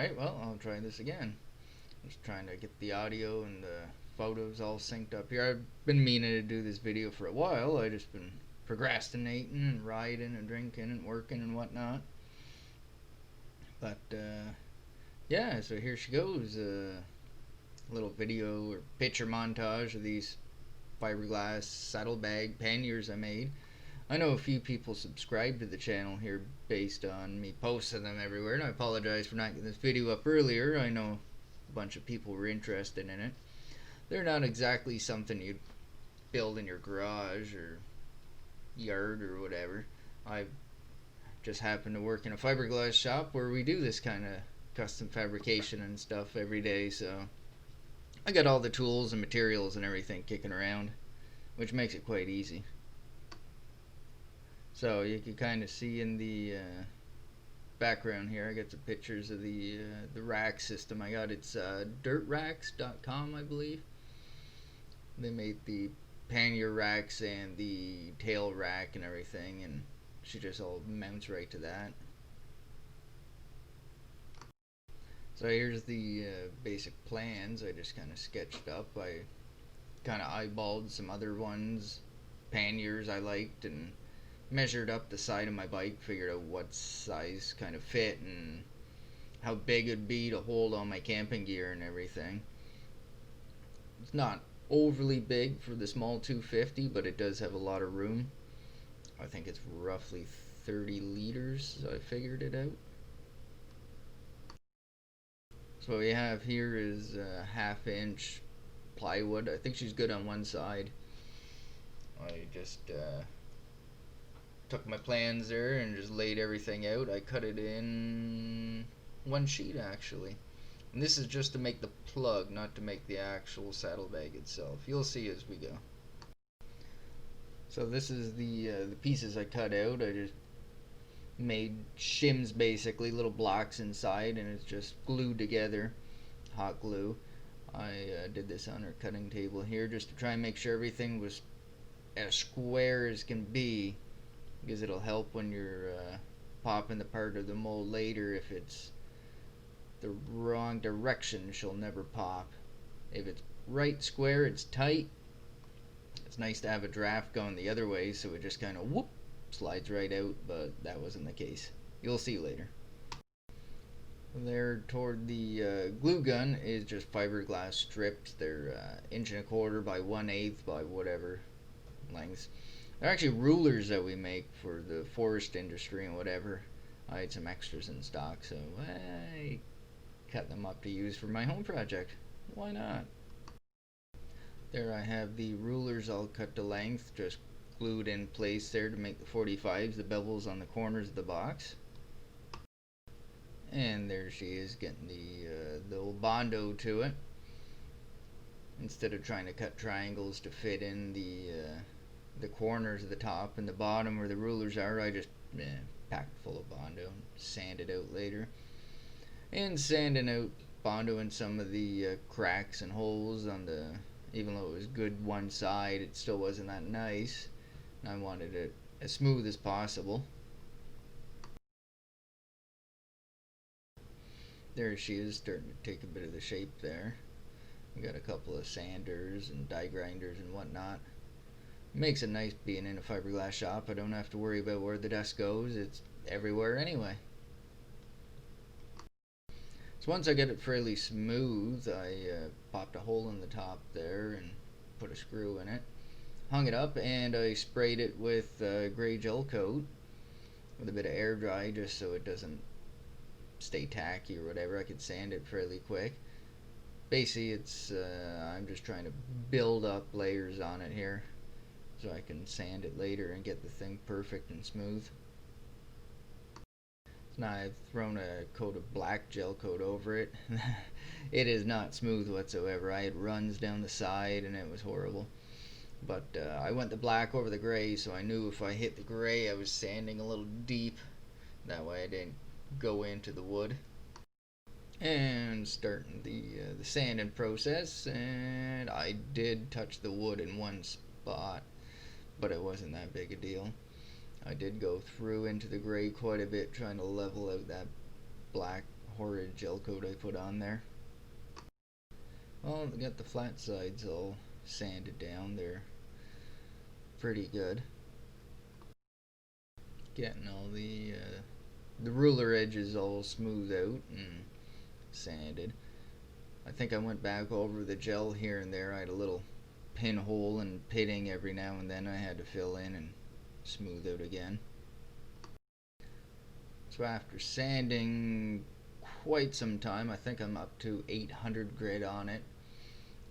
Alright, well, I'll try this again. Just trying to get the audio and the photos all synced up here. I've been meaning to do this video for a while. I've just been procrastinating and riding and drinking and working and whatnot. But, yeah, so here she goes. A little video or picture montage of these fiberglass saddlebag panniers I made. I know a few people subscribe to the channel here based on me posting them everywhere, and I apologize for not getting this video up earlier. I know a bunch of people were interested in it. They're not exactly something you'd build in your garage or yard or whatever. I just happen to work in a fiberglass shop where we do this kind of custom fabrication and stuff every day, so I got all the tools and materials and everything kicking around, which makes it quite easy. So you can kind of see in the background here, I got some pictures of the rack system I got. It's dirtracks.com, I believe. They made the pannier racks and the tail rack and everything, and she just all mounts right to that. So here's the basic plans I just kind of sketched up. I kind of eyeballed some other ones, panniers I liked, and measured up the side of my bike, figured out what size kind of fit and how big it'd be to hold all my camping gear and everything. It's not overly big for the small 250, but it does have a lot of room. I think it's roughly 30 liters, so I figured it out. So what we have here is a 1/2 inch plywood. I think she's good on one side. I just took my plans there and just laid everything out. I cut it in one sheet actually. And this is just to make the plug, not to make the actual saddlebag itself. You'll see as we go. So this is the pieces I cut out. I just made shims basically, little blocks inside, and it's just glued together, hot glue. I did this on our cutting table here just to try and make sure everything was as square as can be, because it'll help when you're popping the part of the mold later. If it's the wrong direction, she'll never pop. If it's right square, it's tight. It's nice to have a draft going the other way, so it just kind of whoop slides right out, but that wasn't the case. You'll see later. There toward the glue gun is just fiberglass strips. They're 1.25 by 1/8 by whatever lengths. They're actually rulers that we make for the forest industry and whatever. I had some extras in stock, so I cut them up to use for my home project. Why not? There I have the rulers all cut to length, just glued in place there to make the 45s, the bevels on the corners of the box. And there she is, getting the old Bondo to it. Instead of trying to cut triangles to fit in the corners of the top and the bottom where the rulers are, I just packed full of Bondo and sanded out later. And sanding out Bondo in some of the cracks and holes on the, even though it was good one side, it still wasn't that nice. And I wanted it as smooth as possible. There she is, starting to take a bit of the shape there. We got a couple of sanders and die grinders and whatnot. Makes it nice being in a fiberglass shop. I don't have to worry about where the dust goes. It's everywhere anyway. So once I get it fairly smooth, I popped a hole in the top there and put a screw in it. Hung it up, and I sprayed it with gray gel coat with a bit of air dry just so it doesn't stay tacky or whatever. I could sand it fairly quick. Basically, it's I'm just trying to build up layers on it here so I can sand it later and get the thing perfect and smooth. So now I've thrown a coat of black gel coat over it. It is not smooth whatsoever. I had runs down the side and it was horrible. But I went the black over the gray, so I knew if I hit the gray I was sanding a little deep. That way I didn't go into the wood. And starting the sanding process, and I did touch the wood in one spot, but it wasn't that big a deal. I did go through into the gray quite a bit, trying to level out that black horrid gel coat I put on there. Well, I got the flat sides all sanded down. They're pretty good. Getting all the ruler edges all smoothed out and sanded. I think I went back over the gel here and there. I had a little pinhole and pitting every now and then I had to fill in and smooth out again. So after sanding quite some time, I think I'm up to 800 grit on it.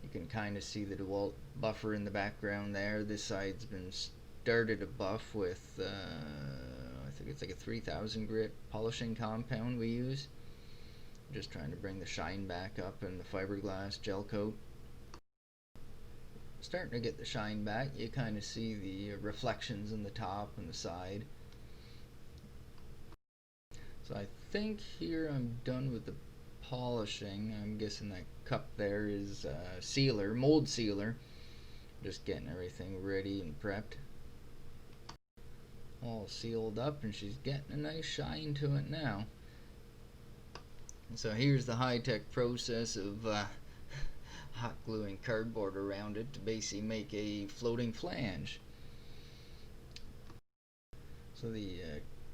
You can kind of see the DeWalt buffer in the background there. This side's been started to buff with I think it's like a 3000 grit polishing compound we use. Just trying to bring the shine back up in the fiberglass gel coat. Starting to get the shine back. You kind of see the reflections in the top and the side. So I think here I'm done with the polishing. I'm guessing that cup there is sealer, mold sealer. Just getting everything ready and prepped. All sealed up, and she's getting a nice shine to it now. And so here's the high-tech process of hot gluing cardboard around it to basically make a floating flange. So the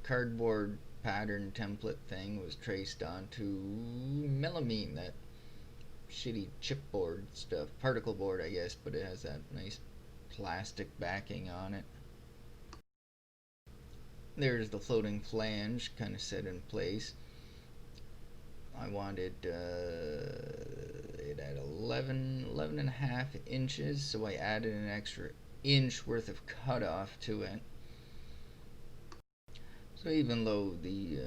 cardboard pattern template thing was traced onto melamine, that shitty chipboard stuff, particle board I guess, but it has that nice plastic backing on it. There's the floating flange kind of set in place. I wanted it at 11 and a half inches, so I added an extra inch worth of cutoff to it. So even though the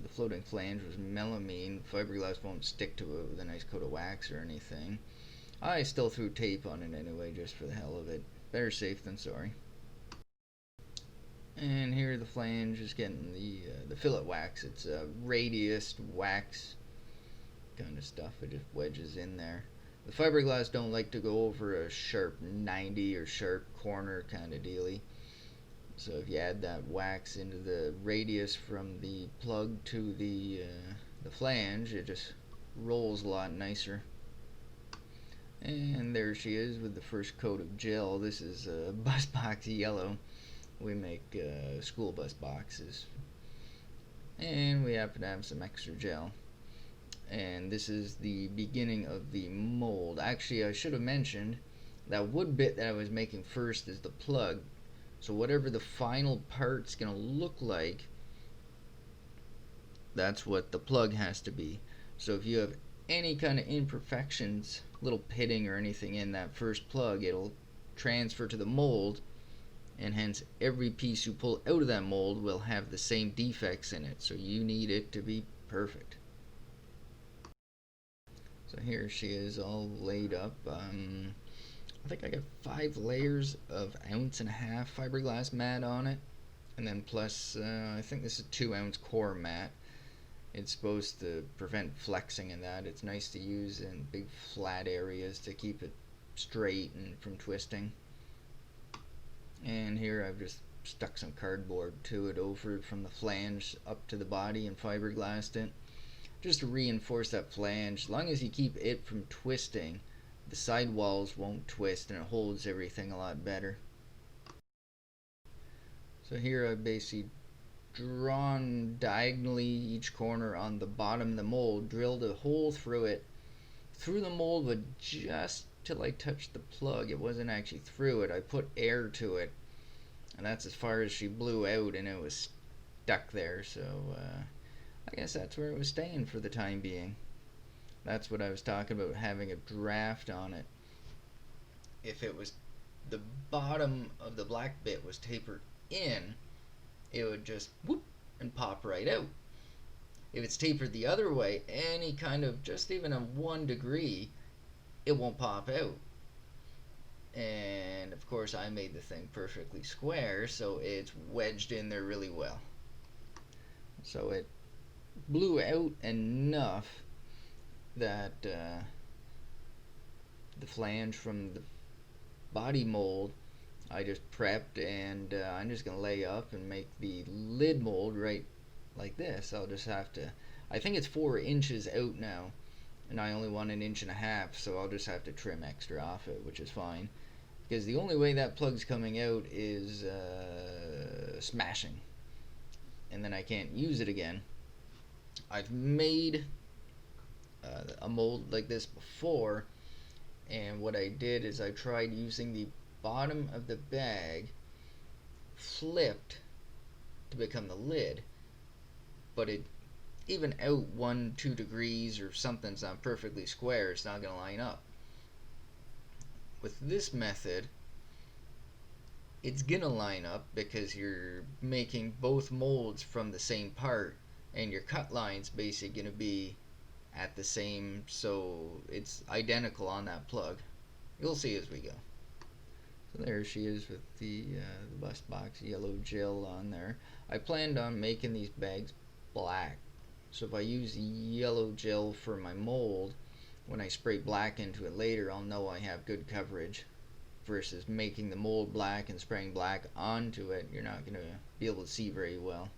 floating flange was melamine, fiberglass won't stick to it with a nice coat of wax or anything. I still threw tape on it anyway, just for the hell of it. Better safe than sorry. And here the flange is getting the fillet wax. It's a radius wax kind of stuff. It just wedges in there. The fiberglass don't like to go over a sharp 90 or sharp corner kind of dealy. So if you add that wax into the radius from the plug to the flange, it just rolls a lot nicer. And there she is with the first coat of gel. This is bus box yellow. We make school bus boxes. And we happen to have some extra gel. And this is the beginning of the mold. Actually, I should have mentioned that wood bit that I was making first is the plug. So whatever the final part's gonna look like, that's what the plug has to be. So if you have any kind of imperfections, little pitting or anything in that first plug, it'll transfer to the mold, and hence every piece you pull out of that mold will have the same defects in it. So you need it to be perfect. So here she is all laid up. I think I got 5 layers of 1.5 ounce fiberglass mat on it, and then plus I think this is 2 ounce core mat. It's supposed to prevent flexing and that. It's nice to use in big flat areas to keep it straight and from twisting. And here I've just stuck some cardboard to it over from the flange up to the body and fiberglassed it, just to reinforce that flange. As long as you keep it from twisting, the side walls won't twist and it holds everything a lot better. So here I've basically drawn diagonally each corner on the bottom of the mold, drilled a hole through it, through the mold, but just till I touched the plug. It wasn't actually through it. I put air to it, and that's as far as she blew out, and it was stuck there. So I guess that's where it was staying for the time being. That's what I was talking about, having a draft on it. If it was the bottom of the black bit was tapered in, it would just whoop and pop right out. If it's tapered the other way, any kind of, just even a 1 degree, it won't pop out. And of course I made the thing perfectly square, so it's wedged in there really well. So it blew out enough that the flange from the body mold I just prepped, and I'm just gonna lay up and make the lid mold right like this. I'll just have to I think it's 4 inches out now, and I only want 1.5 inches, so I'll just have to trim extra off it, which is fine. Because the only way that plug's coming out is smashing, and then I can't use it again. I've made a mold like this before, and what I did is I tried using the bottom of the bag flipped to become the lid, but it even out 1-2 degrees or something's not perfectly square, it's not going to line up. With this method, it's going to line up because you're making both molds from the same part, and your cut line's basically going to be at the same, so it's identical on that plug. You'll see as we go. So there she is with the bust box yellow gel on there. I planned on making these bags black, so if I use yellow gel for my mold, when I spray black into it later, I'll know I have good coverage, versus making the mold black and spraying black onto it. You're not going to be able to see very well.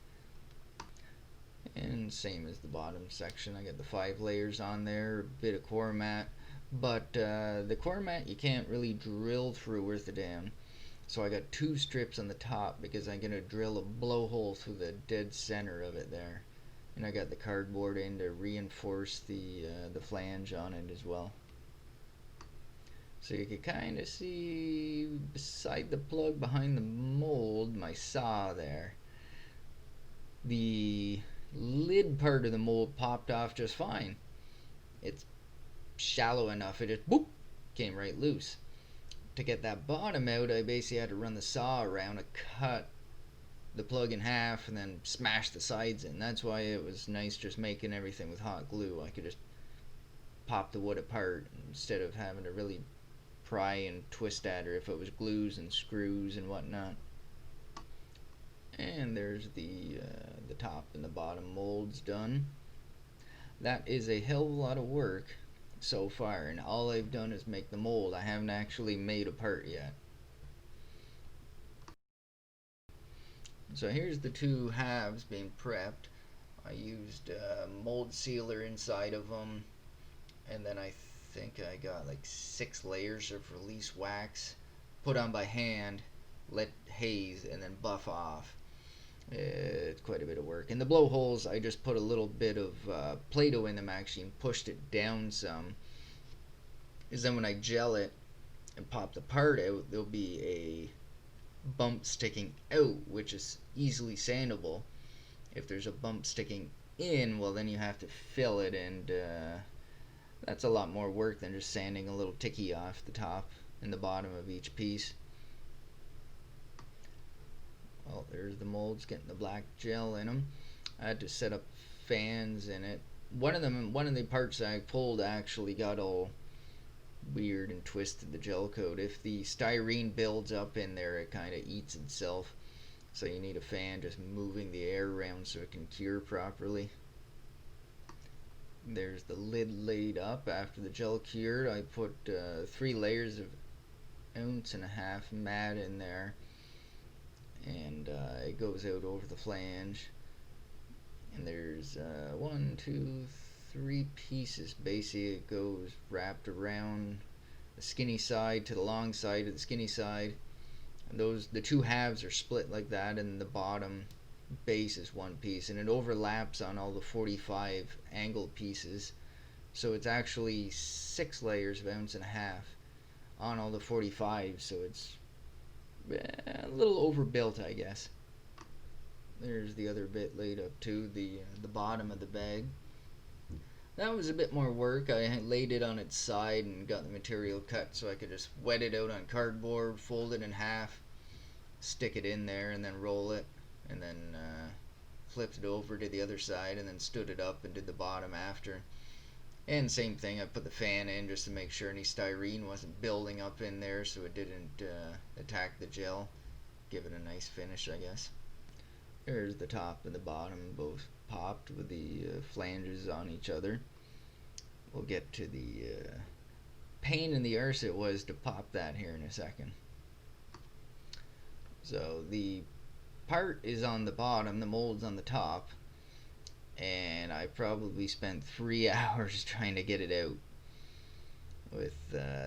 And same as the bottom section, I got the 5 layers on there, a bit of core mat, but the core mat you can't really drill through worth a damn, so I got 2 strips on the top because I'm going to drill a blowhole through the dead center of it there, and I got the cardboard in to reinforce the flange on it as well. So you can kind of see beside the plug behind the mold my saw there. The lid part of the mold popped off just fine. It's shallow enough, it just boop, came right loose. To get that bottom out, I basically had to run the saw around and cut the plug in half and then smash the sides in. That's why it was nice just making everything with hot glue. I could just pop the wood apart instead of having to really pry and twist at her if it was glues and screws and whatnot. And there's the top and the bottom molds done. That is a hell of a lot of work so far, and all I've done is make the mold. I haven't actually made a part yet. So here's the 2 halves being prepped. I used mold sealer inside of them, and then I think I got like 6 layers of release wax put on by hand, let haze, and then buff off. It's quite a bit of work. And the blowholes, I just put a little bit of Play-Doh in them actually and pushed it down some. Because then when I gel it and pop the part out, there'll be a bump sticking out, which is easily sandable. If there's a bump sticking in, well then you have to fill it, and that's a lot more work than just sanding a little ticky off the top and the bottom of each piece. Well, there's the molds getting the black gel in them. I had to set up fans in it. One of the parts I pulled actually got all weird and twisted, the gel coat. If the styrene builds up in there, it kind of eats itself. So you need a fan just moving the air around so it can cure properly. There's the lid laid up after the gel cured. I put 3 layers of 1.5 ounce mat in there, and it goes out over the flange, and there's 1, 2, 3 pieces. Basically it goes wrapped around the skinny side to the long side of the skinny side, and the 2 halves are split like that, and the bottom base is 1 piece, and it overlaps on all the 45 angle pieces, so it's actually 6 layers of 1.5 ounces on all the 45, so it's a little overbuilt, I guess. There's the other bit laid up too, the bottom of the bag. That was a bit more work. I laid it on its side and got the material cut so I could just wet it out on cardboard, fold it in half, stick it in there, and then roll it, and then flipped it over to the other side, and then stood it up and did the bottom after. And same thing, I put the fan in just to make sure any styrene wasn't building up in there so it didn't attack the gel. Give it a nice finish, I guess. There's the top and the bottom, both popped with the flanges on each other. We'll get to the pain in the arse it was to pop that here in a second. So the part is on the bottom, the mold's on the top, and I probably spent 3 hours trying to get it out with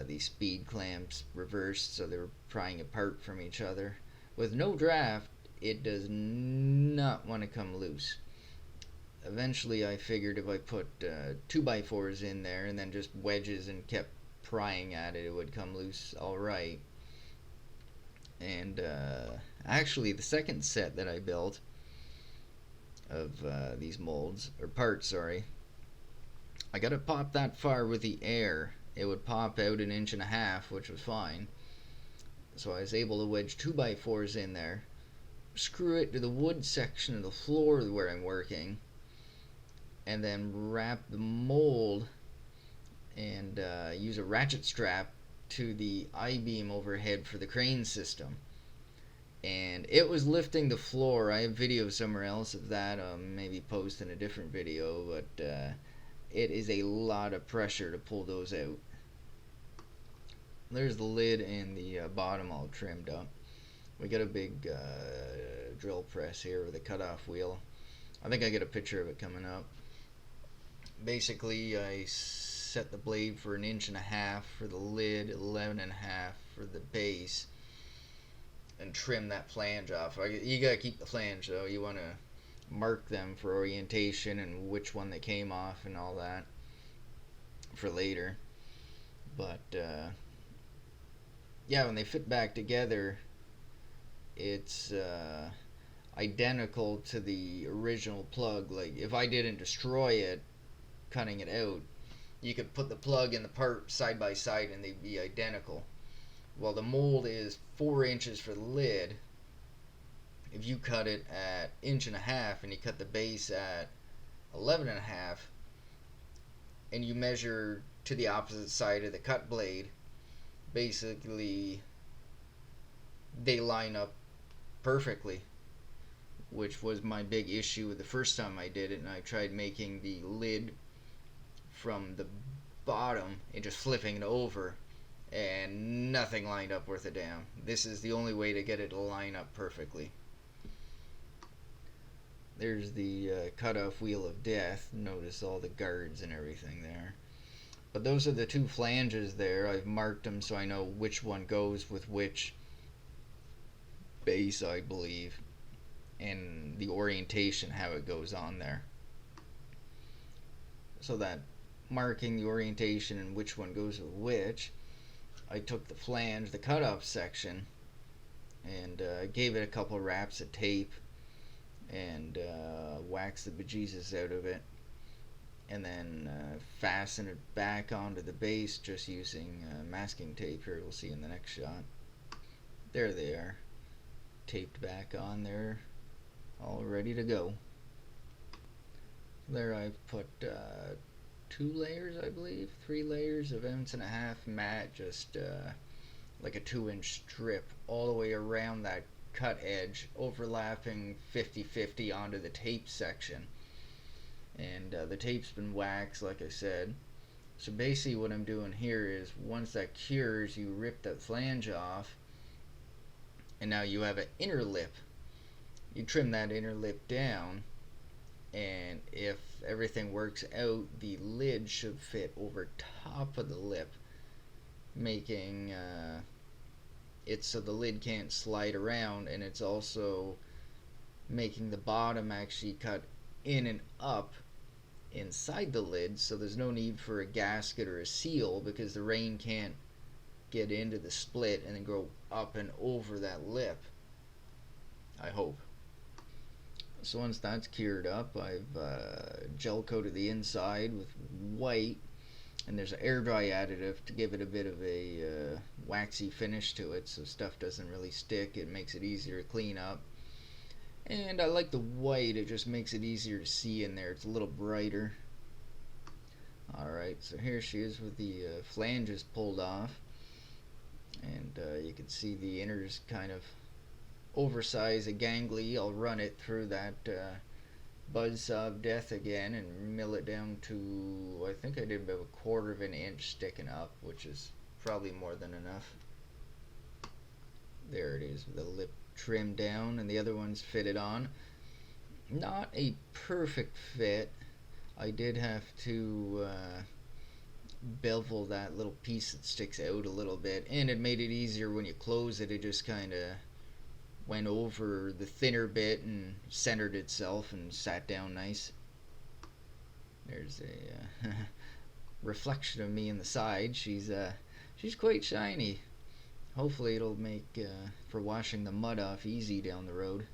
these speed clamps reversed so they were prying apart from each other. With no draft, it does not want to come loose. Eventually, I figured if I put 2x4s in there and then just wedges and kept prying at it, it would come loose alright. And actually, the second set that I built of these molds, or parts, sorry, I got to pop that far with the air. It would pop out 1.5 inches, which was fine. So I was able to wedge 2x4s in there, screw it to the wood section of the floor where I'm working, and then wrap the mold and use a ratchet strap to the I-beam overhead for the crane system. And it was lifting the floor. I have video somewhere else of that. Maybe post in a different video, but it is a lot of pressure to pull those out. There's the lid and the bottom all trimmed up. We got a big drill press here with a cutoff wheel. I think I get a picture of it coming up. Basically, I set the blade for 1.5 inches for the lid, 11.5 for the base, and trim that flange off. You gotta keep the flange though. You want to mark them for orientation and which one they came off and all that for later. But yeah, when they fit back together, it's identical to the original plug. Like, if I didn't destroy it cutting it out, you could put the plug and the part side by side and they'd be identical. Well, the mold is 4 inches for the lid. If you cut it at 1.5 inches and you cut the base at 11.5, and you measure to the opposite side of the cut blade, basically they line up perfectly, which was my big issue the first time I did it. And I tried making the lid from the bottom and just flipping it over, and nothing lined up worth a damn. This is the only way to get it to line up perfectly. There's the cutoff wheel of death. Notice all the guards and everything there. But those are the two flanges there. I've marked them so I know which one goes with which base, I believe, and the orientation, how it goes on there. So that marking the orientation and which one goes with which, I took the flange, the cutoff section, and gave it a couple wraps of tape and waxed the bejesus out of it, and then fasten it back onto the base just using masking tape. Here we'll see in the next shot. There they are, taped back on there, all ready to go. There I've put 2 layers, I believe, 3 layers of 1.5 inch mat, just like a 2-inch strip all the way around that cut edge, overlapping 50-50 onto the tape section. And the tape's been waxed, like I said. So basically what I'm doing here is, once that cures, you rip that flange off, and now you have an inner lip. You trim that inner lip down, and if everything works out, the lid should fit over top of the lip, making it so the lid can't slide around, and it's also making the bottom actually cut in and up inside the lid, so there's no need for a gasket or a seal, because the rain can't get into the split and then go up and over that lip, I hope. So once that's cured up, I've gel coated the inside with white, and there's an air dry additive to give it a bit of a waxy finish to it, so stuff doesn't really stick. It makes it easier to clean up. And I like the white, it just makes it easier to see in there. It's a little brighter. Alright, so here she is with the flanges pulled off, and you can see the inners kind of oversized and gangly. I'll run it through that buzzsaw of death again and mill it down to, I think I did about 1/4 inch sticking up, which is probably more than enough. There it is, with the lip trimmed down and the other one's fitted on. Not a perfect fit. I did have to bevel that little piece that sticks out a little bit, and it made it easier when you close it. It just kind of went over the thinner bit and centered itself and sat down nice. There's a reflection of me in the side. She's quite shiny. Hopefully it'll make for washing the mud off easy down the road.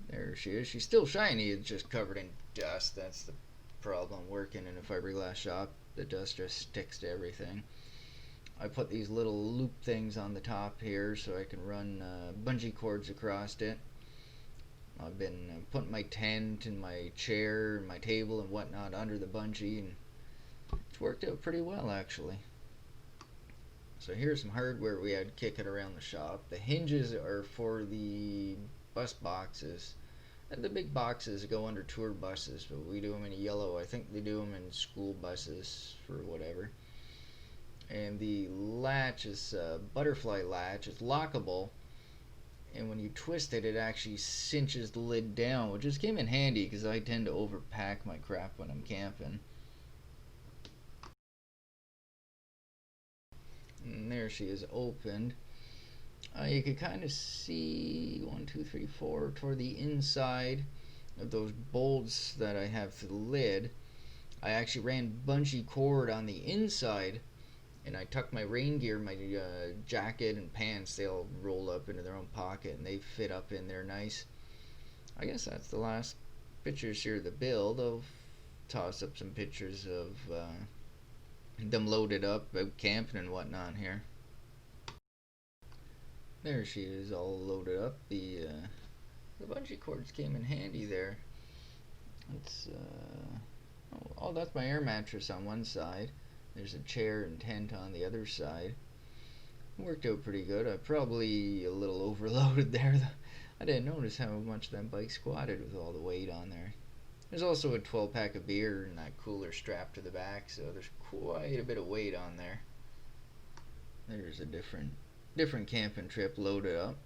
There she is. She's still shiny. It's just covered in dust. That's the problem working in a fiberglass shop. The dust just sticks to everything. I put these little loop things on the top here so I can run bungee cords across it. I've been putting my tent and my chair and my table and whatnot under the bungee, and it's worked out pretty well actually. So here's some hardware we had kicking around the shop. The hinges are for the bus boxes. And the big boxes go under tour buses, but we do them in yellow. I think they do them in school buses for whatever. And the latch is a butterfly latch. It's lockable, and when you twist it, it actually cinches the lid down, which just came in handy because I tend to overpack my crap when I'm camping. And there she is opened. You can kind of see 1, 2, 3, 4 toward the inside of those bolts that I have for the lid. I actually ran bungee cord on the inside, and I tucked my rain gear, my jacket and pants. They all roll up into their own pocket, and they fit up in there nice. I guess that's the last pictures here of the build. I'll toss up some pictures of them loaded up, out camping and whatnot here. There she is, all loaded up. The bungee cords came in handy there. It's oh, that's my air mattress on one side. There's a chair and tent on the other side. It worked out pretty good. I probably a little overloaded there. I didn't notice how much that bike squatted with all the weight on there. There's also a 12-pack of beer and that cooler strapped to the back, so there's quite a bit of weight on there. There's a different camping trip loaded up.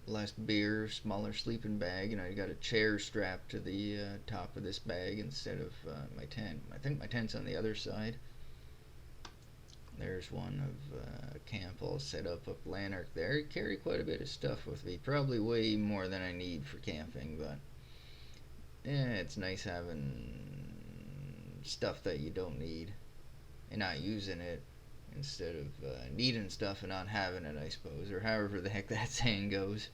Less beer, smaller sleeping bag, and I got a chair strapped to the top of this bag instead of my tent. I think my tent's on the other side. There's one of camp all set up Lanark there. I carry quite a bit of stuff with me, probably way more than I need for camping, but yeah, it's nice having stuff that you don't need and not using it instead of needing stuff and not having it, I suppose, or however the heck that saying goes.